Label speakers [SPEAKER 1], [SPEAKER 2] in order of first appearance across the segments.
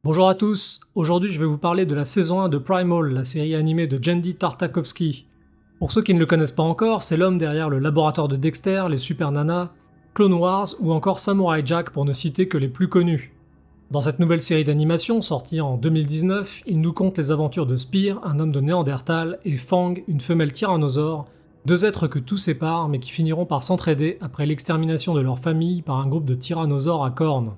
[SPEAKER 1] Bonjour à tous, aujourd'hui je vais vous parler de la saison 1 de Primal, la série animée de Genndy Tartakovsky. Pour ceux qui ne le connaissent pas encore, c'est l'homme derrière le laboratoire de Dexter, les Super Nanas, Clone Wars ou encore Samurai Jack pour ne citer que les plus connus. Dans cette nouvelle série d'animation sortie en 2019, il nous conte les aventures de Spear, un homme de Néandertal, et Fang, une femelle tyrannosaure, deux êtres que tout sépare mais qui finiront par s'entraider après l'extermination de leur famille par un groupe de tyrannosaures à cornes.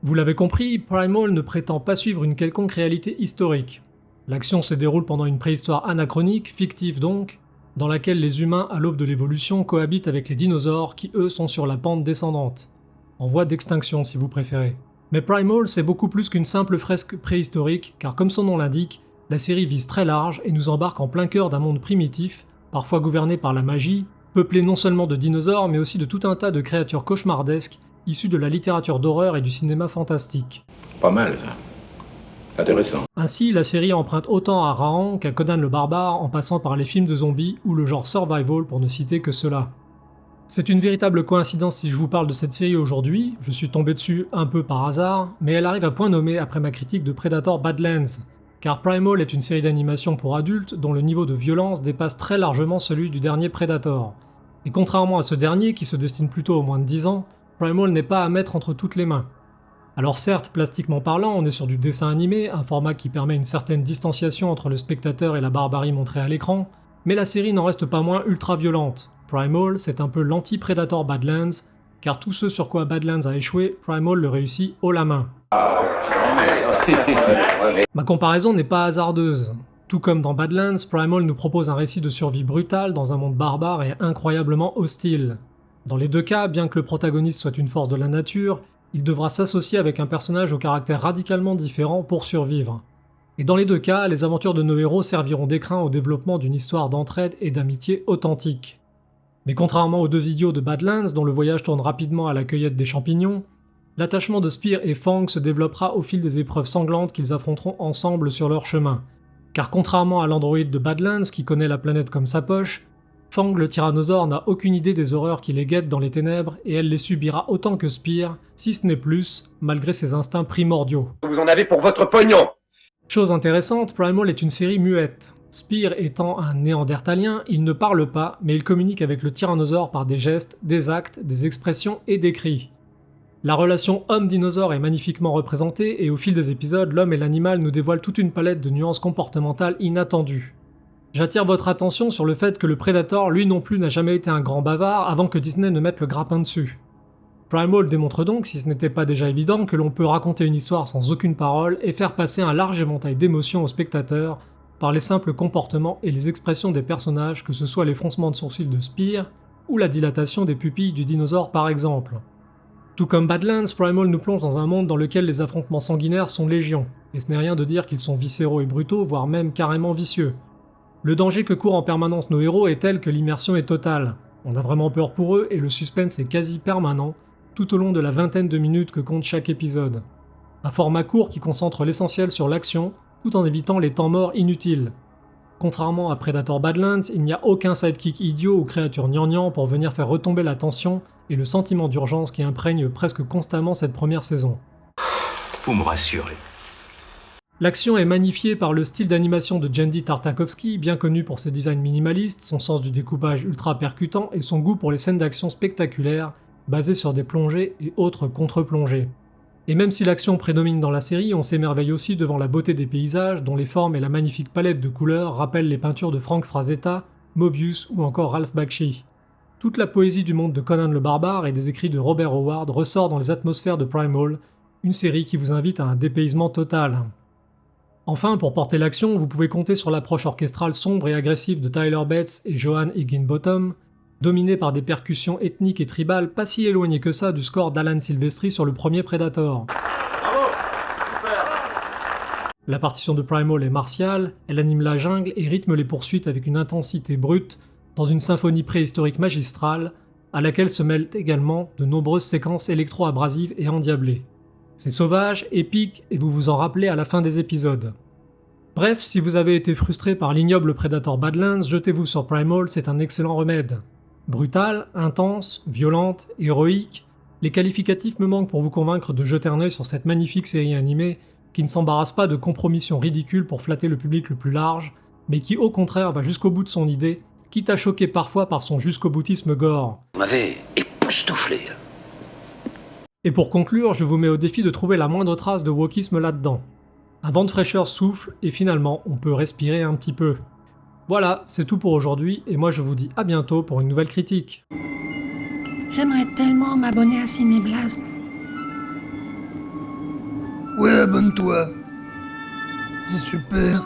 [SPEAKER 1] Vous l'avez compris, Primal ne prétend pas suivre une quelconque réalité historique. L'action se déroule pendant une préhistoire anachronique, fictive donc, dans laquelle les humains à l'aube de l'évolution cohabitent avec les dinosaures qui eux sont sur la pente descendante. En voie d'extinction si vous préférez. Mais Primal c'est beaucoup plus qu'une simple fresque préhistorique, car comme son nom l'indique, la série vise très large et nous embarque en plein cœur d'un monde primitif, parfois gouverné par la magie, peuplé non seulement de dinosaures mais aussi de tout un tas de créatures cauchemardesques issus de la littérature d'horreur et du cinéma fantastique.
[SPEAKER 2] Pas mal, ça. Intéressant.
[SPEAKER 1] Ainsi, la série emprunte autant à Rahan qu'à Conan le Barbare en passant par les films de zombies ou le genre survival pour ne citer que cela. C'est une véritable coïncidence si je vous parle de cette série aujourd'hui, je suis tombé dessus un peu par hasard, mais elle arrive à point nommé après ma critique de Predator Badlands, car Primal est une série d'animation pour adultes dont le niveau de violence dépasse très largement celui du dernier Predator. Et contrairement à ce dernier qui se destine plutôt aux moins de 10 ans, Primal n'est pas à mettre entre toutes les mains. Alors certes, plastiquement parlant, on est sur du dessin animé, un format qui permet une certaine distanciation entre le spectateur et la barbarie montrée à l'écran, mais la série n'en reste pas moins ultra violente. Primal, c'est un peu l'anti-Predator Badlands, car tout ce sur quoi Badlands a échoué, Primal le réussit haut la main. Ma comparaison n'est pas hasardeuse. Tout comme dans Badlands, Primal nous propose un récit de survie brutale dans un monde barbare et incroyablement hostile. Dans les deux cas, bien que le protagoniste soit une force de la nature, il devra s'associer avec un personnage au caractère radicalement différent pour survivre. Et dans les deux cas, les aventures de nos héros serviront d'écrin au développement d'une histoire d'entraide et d'amitié authentique. Mais contrairement aux deux idiots de Badlands, dont le voyage tourne rapidement à la cueillette des champignons, l'attachement de Spear et Fang se développera au fil des épreuves sanglantes qu'ils affronteront ensemble sur leur chemin. Car contrairement à l'androïde de Badlands qui connaît la planète comme sa poche, Fang le tyrannosaure n'a aucune idée des horreurs qui les guettent dans les ténèbres et elle les subira autant que Spear, si ce n'est plus, malgré ses instincts primordiaux.
[SPEAKER 2] Vous en avez pour votre pognon.
[SPEAKER 1] Chose intéressante, Primal est une série muette. Spear étant un néandertalien, il ne parle pas, mais il communique avec le tyrannosaure par des gestes, des actes, des expressions et des cris. La relation homme-dinosaure est magnifiquement représentée et au fil des épisodes, l'homme et l'animal nous dévoilent toute une palette de nuances comportementales inattendues. J'attire votre attention sur le fait que le Predator lui non plus n'a jamais été un grand bavard avant que Disney ne mette le grappin dessus. Primal démontre donc, si ce n'était pas déjà évident, que l'on peut raconter une histoire sans aucune parole et faire passer un large éventail d'émotions au spectateur par les simples comportements et les expressions des personnages, que ce soit les froncements de sourcils de Spear ou la dilatation des pupilles du dinosaure par exemple. Tout comme Badlands, Primal nous plonge dans un monde dans lequel les affrontements sanguinaires sont légion, et ce n'est rien de dire qu'ils sont viscéraux et brutaux, voire même carrément vicieux. Le danger que courent en permanence nos héros est tel que l'immersion est totale. On a vraiment peur pour eux et le suspense est quasi permanent, tout au long de la vingtaine de minutes que compte chaque épisode. Un format court qui concentre l'essentiel sur l'action, tout en évitant les temps morts inutiles. Contrairement à Predator Badlands, il n'y a aucun sidekick idiot ou créature gnangnan pour venir faire retomber la tension et le sentiment d'urgence qui imprègne presque constamment cette première saison.
[SPEAKER 2] Vous me rassurez.
[SPEAKER 1] L'action est magnifiée par le style d'animation de Genndy Tartakovsky, bien connu pour ses designs minimalistes, son sens du découpage ultra percutant et son goût pour les scènes d'action spectaculaires, basées sur des plongées et autres contre-plongées. Et même si l'action prédomine dans la série, on s'émerveille aussi devant la beauté des paysages, dont les formes et la magnifique palette de couleurs rappellent les peintures de Frank Frazetta, Mobius ou encore Ralph Bakshi. Toute la poésie du monde de Conan le Barbare et des écrits de Robert Howard ressort dans les atmosphères de Primal, une série qui vous invite à un dépaysement total. Enfin, pour porter l'action, vous pouvez compter sur l'approche orchestrale sombre et agressive de Tyler Bates et Johan Higginbotham, dominée par des percussions ethniques et tribales pas si éloignées que ça du score d'Alan Silvestri sur le premier Predator.
[SPEAKER 2] Bravo. Super.
[SPEAKER 1] La partition de Primal est martiale, elle anime la jungle et rythme les poursuites avec une intensité brute, dans une symphonie préhistorique magistrale, à laquelle se mêlent également de nombreuses séquences électro-abrasives et endiablées. C'est sauvage, épique, et vous vous en rappelez à la fin des épisodes. Bref, si vous avez été frustré par l'ignoble Predator Badlands, jetez-vous sur Primal, c'est un excellent remède. Brutale, intense, violente, héroïque, les qualificatifs me manquent pour vous convaincre de jeter un œil sur cette magnifique série animée, qui ne s'embarrasse pas de compromissions ridicules pour flatter le public le plus large, mais qui au contraire va jusqu'au bout de son idée, quitte à choquer parfois par son jusqu'au boutisme gore.
[SPEAKER 3] Vous m'avez époustouflé.
[SPEAKER 1] Et pour conclure, je vous mets au défi de trouver la moindre trace de wokisme là-dedans. Un vent de fraîcheur souffle, et finalement, on peut respirer un petit peu. Voilà, c'est tout pour aujourd'hui, et moi je vous dis à bientôt pour une nouvelle critique.
[SPEAKER 4] J'aimerais tellement m'abonner à Cinéblast.
[SPEAKER 5] Ouais, abonne-toi. C'est super.